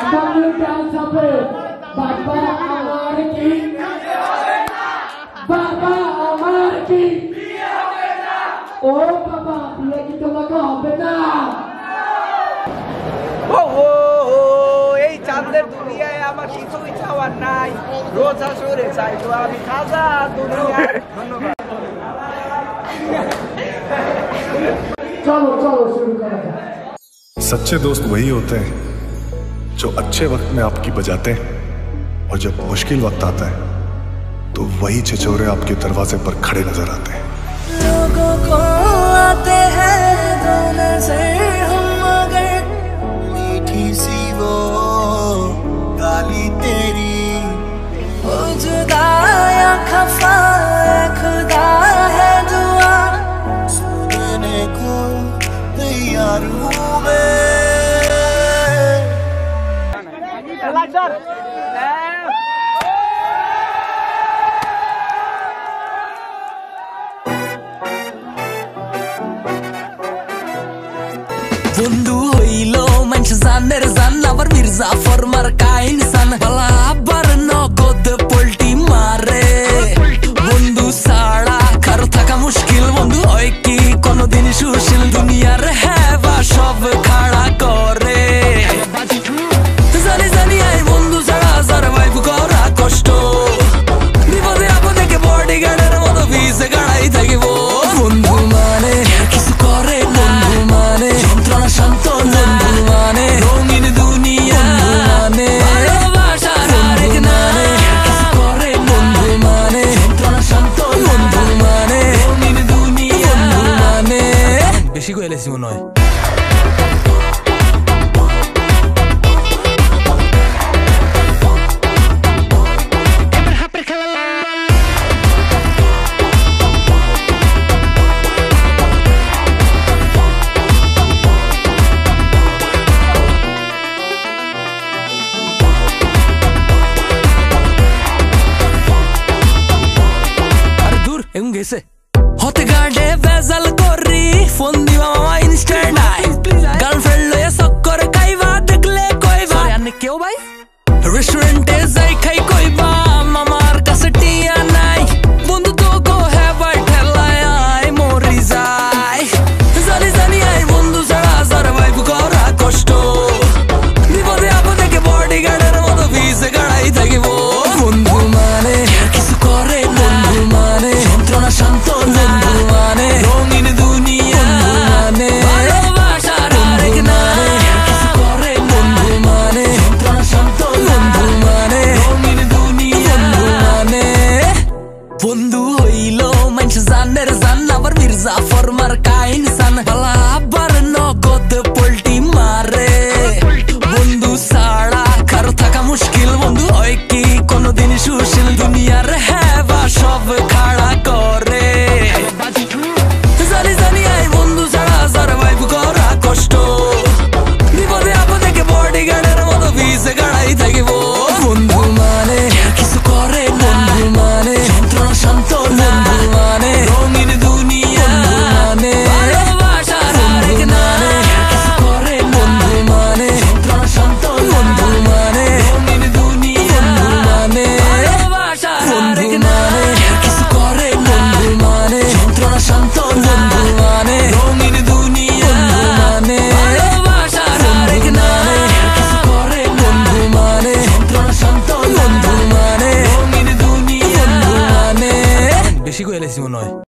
আগামী কাল হবে বাবা আমার কি বাবা আমার কি ও বাবা বিয়ে কি তোমাকে হবে না এই চাঁদের দুনিয়ায় আমার কিছুই চাওয়ার নাই রোজা সরে চাই তো আমি খাজা দুনিয়ায় ধন্যবাদ चलो चलो शुरू करा जाए। सच्चे दोस्त वही होते हैं जो अच्छे वक्त में आपकी बजाते हैं और जब मुश्किल वक्त आता है तो वही छिछोरे आपके दरवाजे पर खड़े नजर आते हैं। लोगों को आते हैं दो नजर हम मगर मीठी सी वो गाली तेरी वो जुदा या खफा खुदा है दुआ सुनने को तैयार हूँ मैं বন্ধু হইল মানুষ জানের জান আবার মির্জা ফরমার কাইন সান বালা আবার নগদ পোল্টি মারে বন্ধু সাড়া কারো থাকা মুশকিল বন্ধু হয় কি কোনদিন সুশীল দুনিয়ার হেবা সব খাড়া করে জানি জানি আই বন্ধু ছাড়া সারভাইভ করা কষ্ট বিপদে আপদে কে বডিগার্ডের মতো ভিসে গাড়াই থাকিব বন্ধু মানে কিছু করে বন্ধু মানে যন্ত্রণা শান্ত বন্ধু মানে রঙিন দুনিয়া মানে ভালোবাসার আরেক নামে কিছু করে বন্ধু মানে যন্ত্রণা শান্ত বন্ধু মানে রঙিন দুনিয়া মানে বেশি কইলেছি মনে হয় গেছে হতে গার্ডে বেজাল করি ফোন দিবা মামা ইনস্ট্যান্ট আই গার্লফ্রেন্ড লয়ে চক্কর খাইবা দেখলে কইবা আনে কেউ ভাই রেস্টুরেন্টে যাই খাই কইবা মামার কাছে টিয়া নাই বন্ধু তো গো হেবার ঠেলায় আই মরি যাই জানি জানি আই বন্ধু ছাড়া সারভাইভ করা কষ্ট বিপদে আপদে কে বডিগার্ডের মতো ভিসে গাড়াই থাকিব বন্ধু মানে কিছু করে বন্ধু মানে যন্ত্রণা শান্ত বন্ধু মানে রঙিন দুনিয়া মানে ভালোবাসার আরেক নামে কিছু করে বন্ধু মানে যন্ত্রণা শান্ত বন্ধু মানে রঙিন দুনিয়া মানে বন্ধু হইল মানুষ জানের জান আবার মির্জা ফরমার কাইন সান বালা আবার নগদ পোল্টি মারে বন্ধু সাড়া কারো থাকা মুশকিল বন্ধু হয় কি কোনদিন সুশীল দুনিয়ার হেবা সব খাড়া করে জানি জানি আই বন্ধু ছাড়া সারভাইভ করা কষ্ট বিপদে আপদে কে বডিগার্ডের মতো ভিসে গাড়াই থাকিব বন্ধু মানে কিছু করে বন্ধু মানে যন্ত্রণা শান্ত বন্ধু মানে রঙিন দুনিয়া মানে ভালোবাসার আরেক নামে কিছু করে বন্ধু মানে যন্ত্রণা শান্ত বন্ধু মানে রঙিন দুনিয়া মানে ভালোবাসার আরেক নামে কিছু করে বন্ধু মানে যন্ত্রণা শান্ত বন্ধু মানে রঙিন দুনিয়া মানে ভালোবাসার আরেক নামে কিছু করে বন্ধু মানে যন্ত্রণা শান্ত বন্ধু মানে রঙিন দুনিয়া মানে বেশি কইলেছি মনে হয়।